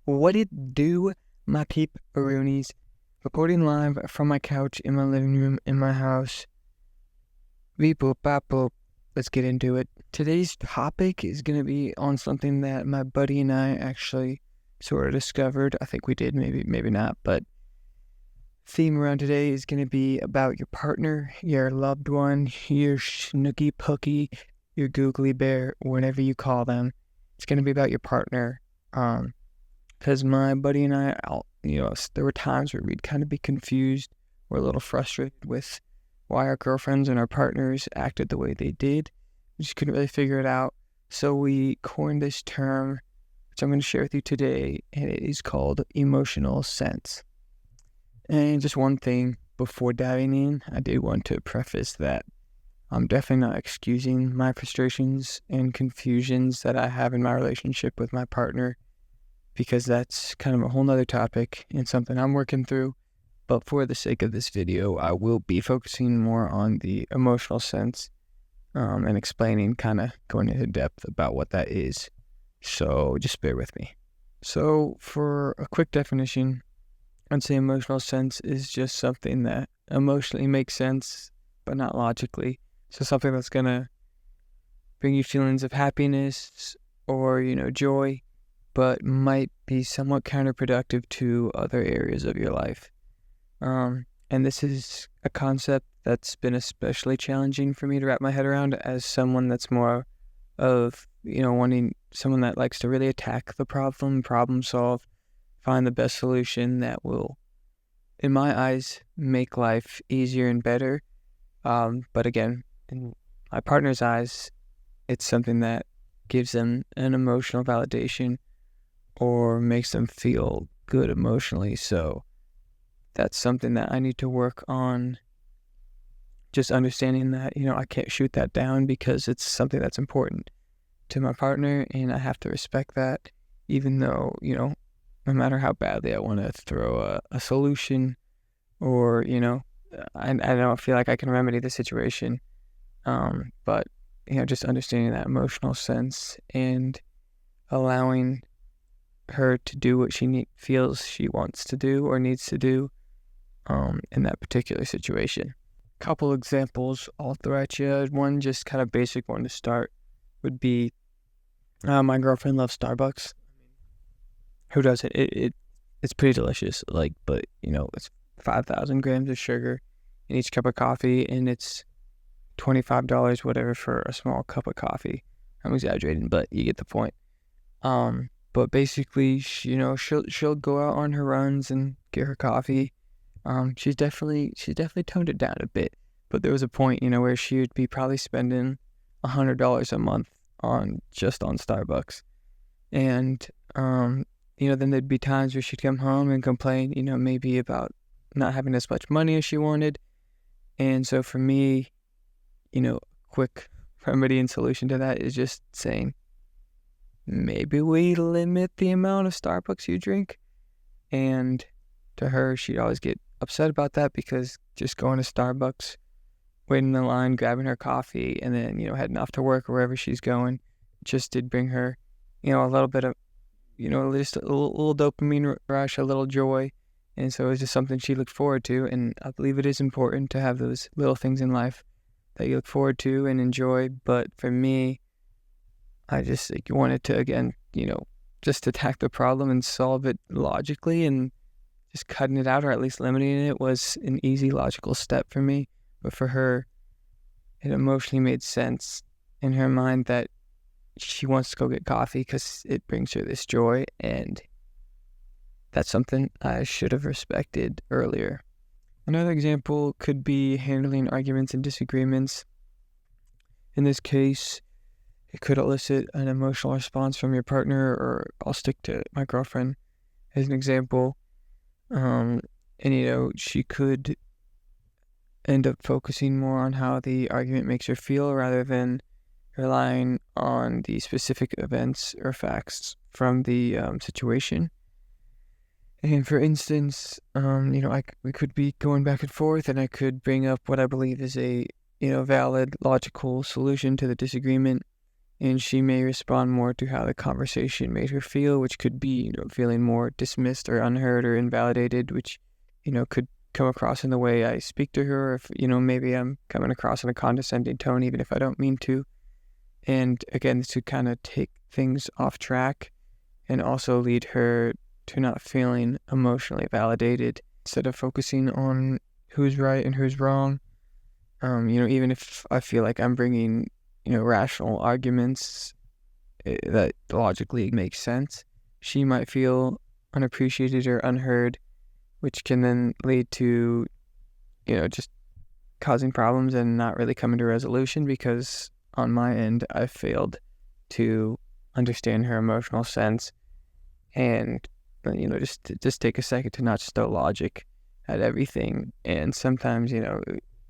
What it do, my peep-a-roonies? Recording live from my couch in my living room in my house. Beep boop bop boop. Let's get into it. Today's topic is going to be on something that my buddy and I actually sort of discovered. I think we did, maybe not, but theme around today is going to be about your partner, your loved one, your snooky pookie, your googly bear, whatever you call them. It's going to be about your partner. Because my buddy and I, there were times where we'd kind of be confused or a little frustrated with why our girlfriends and our partners acted the way they did. We just couldn't really figure it out. So we coined this term, which I'm going to share with you today, and it is called emotional sense. And just one thing before diving in, I did want to preface that I'm definitely not excusing my frustrations and confusions that I have in my relationship with my partner, because that's kind of a whole nother topic and something I'm working through. But for the sake of this video, I will be focusing more on the emotional sense and explaining, kind of going into depth about what that is. So just bear with me. So for a quick definition, I'd say emotional sense is just something that emotionally makes sense, but not logically. So something that's going to bring you feelings of happiness or, joy, but might be somewhat counterproductive to other areas of your life. And this is a concept that's been especially challenging for me to wrap my head around as someone that's more of, wanting someone that likes to really attack the problem solve, find the best solution that will, in my eyes, make life easier and better. But again, in my partner's eyes, it's something that gives them an emotional validation or makes them feel good emotionally. So that's something that I need to work on, just understanding that, I can't shoot that down because it's something that's important to my partner, and I have to respect that, even though, no matter how badly I want to throw a solution or, I don't feel like I can remedy the situation. But, just understanding that emotional sense and allowing her to do what she feels she wants to do or needs to do in that particular situation. Couple examples I'll throw at you. One just kind of basic one to start would be my girlfriend loves Starbucks. Who doesn't? It's pretty delicious. But it's 5,000 grams of sugar in each cup of coffee, and it's $25 whatever for a small cup of coffee. I'm exaggerating, but you get the point. But basically, she'll go out on her runs and get her coffee. She's definitely toned it down a bit, but there was a point, where she would be probably spending $100 a month on Starbucks. And, then there'd be times where she'd come home and complain, maybe about not having as much money as she wanted. And so for me, quick remedy and solution to that is just saying, maybe we limit the amount of Starbucks you drink. And to her, she'd always get upset about that, because just going to Starbucks, waiting in the line, grabbing her coffee, and then, heading off to work or wherever she's going, just did bring her, a little bit of, just a little dopamine rush, a little joy. And so it was just something she looked forward to. And I believe it is important to have those little things in life that you look forward to and enjoy. But for me, I just wanted to, again, just attack the problem and solve it logically, and just cutting it out or at least limiting it was an easy logical step for me. But for her, it emotionally made sense in her mind that she wants to go get coffee because it brings her this joy, and that's something I should have respected earlier. Another example could be handling arguments and disagreements. In this case, it could elicit an emotional response from your partner, or I'll stick to my girlfriend as an example. And, she could end up focusing more on how the argument makes her feel rather than relying on the specific events or facts from the situation. And for instance, we could be going back and forth, and I could bring up what I believe is a, valid, logical solution to the disagreement. and she may respond more to how the conversation made her feel, which could be, feeling more dismissed or unheard or invalidated, which, could come across in the way I speak to her, or if, maybe I'm coming across in a condescending tone, even if I don't mean to. And again, to kind of take things off track and also lead her to not feeling emotionally validated, instead of focusing on who's right and who's wrong. Even if I feel like I'm bringing, rational arguments that logically make sense, she might feel unappreciated or unheard, which can then lead to, just causing problems and not really coming to resolution, because on my end, I failed to understand her emotional sense and, just take a second to not just throw logic at everything. And sometimes,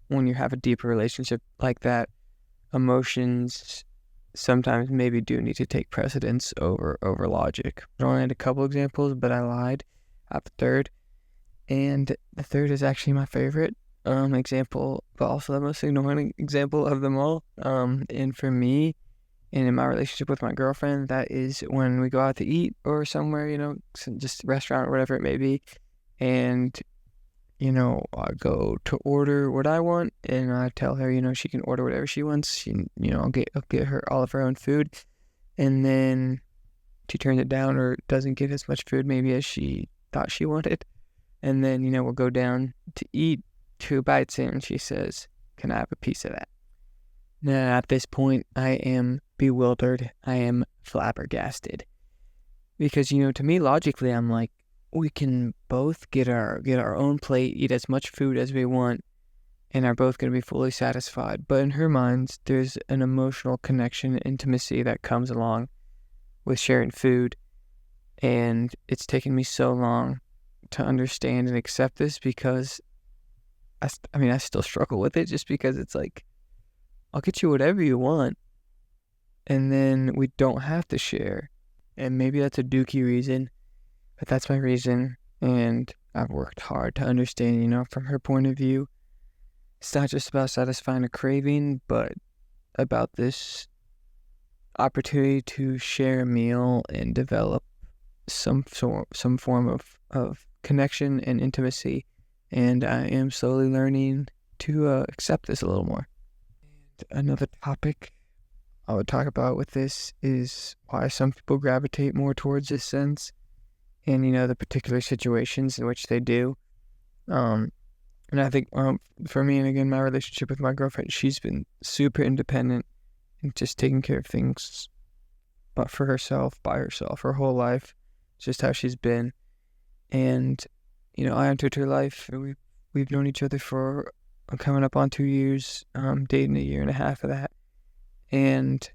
when you have a deeper relationship like that, emotions sometimes maybe do need to take precedence over logic. I only had a couple examples, but I lied. I have a third. And the third is actually my favorite example, but also the most annoying example of them all. And for me, and in my relationship with my girlfriend, that is when we go out to eat or somewhere, just restaurant or whatever it may be. And, I go to order what I want, and I tell her, she can order whatever she wants. I'll get her all of her own food. And then she turns it down or doesn't get as much food maybe as she thought she wanted. And then, we'll go down to eat 2 bites in, and she says, "Can I have a piece of that?" Now, at this point, I am bewildered. I am flabbergasted. Because, to me, logically, I'm like, we can both get our own plate, eat as much food as we want, and are both going to be fully satisfied. But in her mind, there's an emotional connection, intimacy that comes along with sharing food. And it's taken me so long to understand and accept this, because I still struggle with it, just because it's like, I'll get you whatever you want, and then we don't have to share. And maybe that's a dookie reason, but that's my reason. And I've worked hard to understand, from her point of view, it's not just about satisfying a craving, but about this opportunity to share a meal and develop some form of connection and intimacy. And I am slowly learning to accept this a little more. And another topic I would talk about with this is why some people gravitate more towards this sense, and the particular situations in which they do. And I think for me, and again, my relationship with my girlfriend, she's been super independent and just taking care of things, but for herself, by herself, her whole life. It's just how she's been. And I entered her life. We've known each other for coming up on 2 years, dating 1.5 years of that. And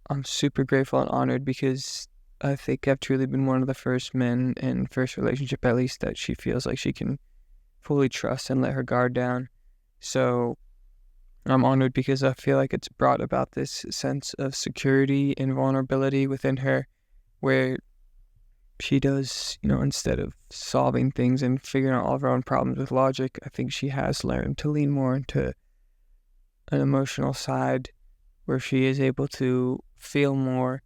I'm super grateful and honored, because I think I've truly been one of the first men, and first relationship at least, that she feels like she can fully trust and let her guard down. So I'm honored, because I feel like it's brought about this sense of security and vulnerability within her, where she does, instead of solving things and figuring out all of her own problems with logic, I think she has learned to lean more into an emotional side where she is able to feel more,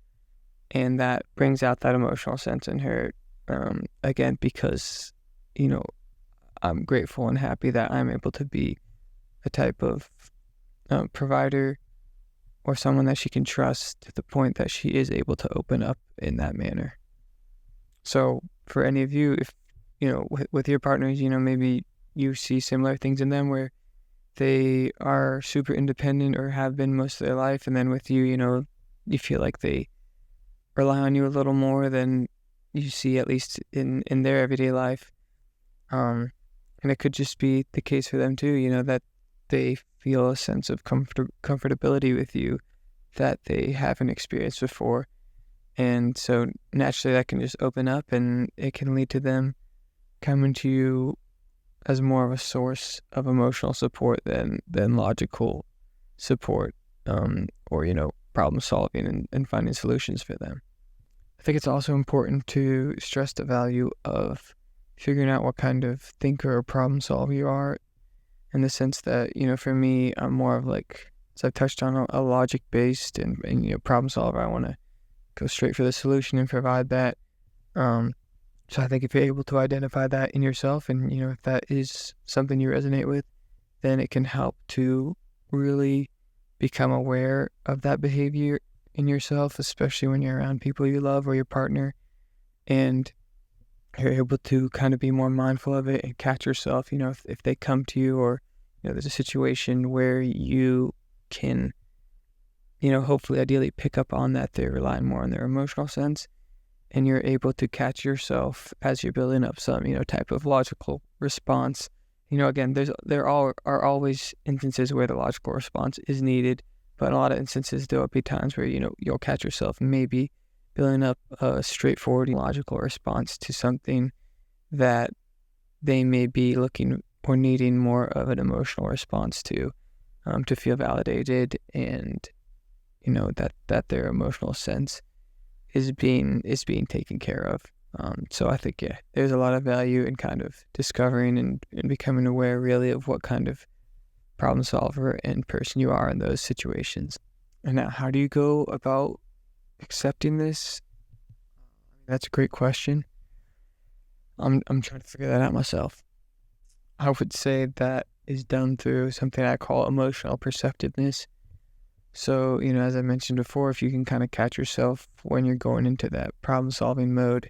and that brings out that emotional sense in her. Again, because, I'm grateful and happy that I'm able to be a type of provider or someone that she can trust, to the point that she is able to open up in that manner. So for any of you, if, with your partners, maybe you see similar things in them where they are super independent or have been most of their life, and then with you, you feel like they rely on you a little more than you see, at least in their everyday life. And it could just be the case for them too, that they feel a sense of comfortability with you that they haven't experienced before. And so naturally that can just open up, and it can lead to them coming to you as more of a source of emotional support than logical support, or, problem solving and finding solutions for them. I think it's also important to stress the value of figuring out what kind of thinker or problem solver you are, in the sense that, for me, I'm more of like as I've touched on, a logic-based and problem solver. I want to go straight for the solution and provide that. So I think if you're able to identify that in yourself, and if that is something you resonate with, then it can help to really become aware of that behavior in yourself, especially when you're around people you love or your partner, and you're able to kind of be more mindful of it and catch yourself, if they come to you, or there's a situation where you can, hopefully ideally pick up on that they're relying more on their emotional sense, and you're able to catch yourself as you're building up some, type of logical response. Again, there are always instances where the logical response is needed, but in a lot of instances, there will be times where, you'll catch yourself maybe building up a straightforward logical response to something that they may be looking or needing more of an emotional response to feel validated, and, that their emotional sense is being taken care of. So I think, there's a lot of value in kind of discovering and becoming aware really of what kind of problem solver and person you are in those situations. And now, how do you go about accepting this? That's a great question. I'm trying to figure that out myself. I would say that is done through something I call emotional perceptiveness. So, as I mentioned before, if you can kind of catch yourself when you're going into that problem-solving mode,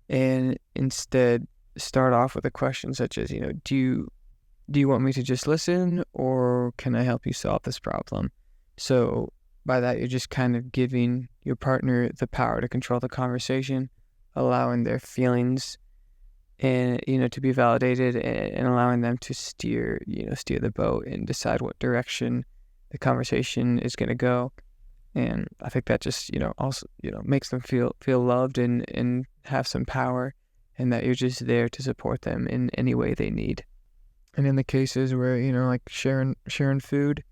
and instead start off with a question such as, do you want me to just listen, or can I help you solve this problem? So by that, you're just kind of giving your partner the power to control the conversation, allowing their feelings and, to be validated, and allowing them to steer the boat and decide what direction the conversation is going to go. And I think that just, also, makes them feel loved and have some power, and that you're just there to support them in any way they need. And in the cases where, like sharing food,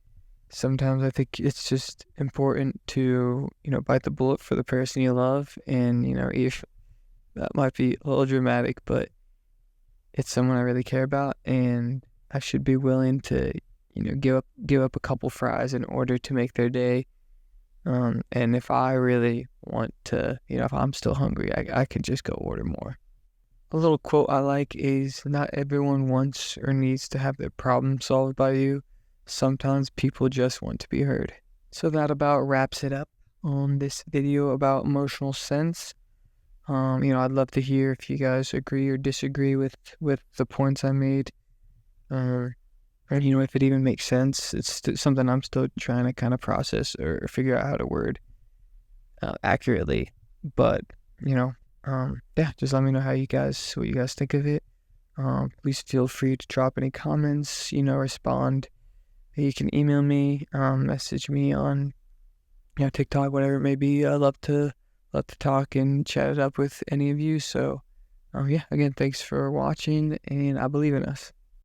sometimes I think it's just important to, bite the bullet for the person you love. And, if that might be a little dramatic, but it's someone I really care about, and I should be willing to, give up a couple fries in order to make their day. And if I really want to, if I'm still hungry, I could just go order more. A little quote I like is, not everyone wants or needs to have their problem solved by you. Sometimes people just want to be heard. So that about wraps it up on this video about emotional sense. I'd love to hear if you guys agree or disagree with the points I made. Or, if it even makes sense. It's something I'm still trying to kind of process or figure out how to word accurately. But, just let me know what you guys think of it. Please feel free to drop any comments, respond. You can email me, message me on, TikTok, whatever it may be. I love to talk and chat it up with any of you. So, again, thanks for watching, and I believe in us.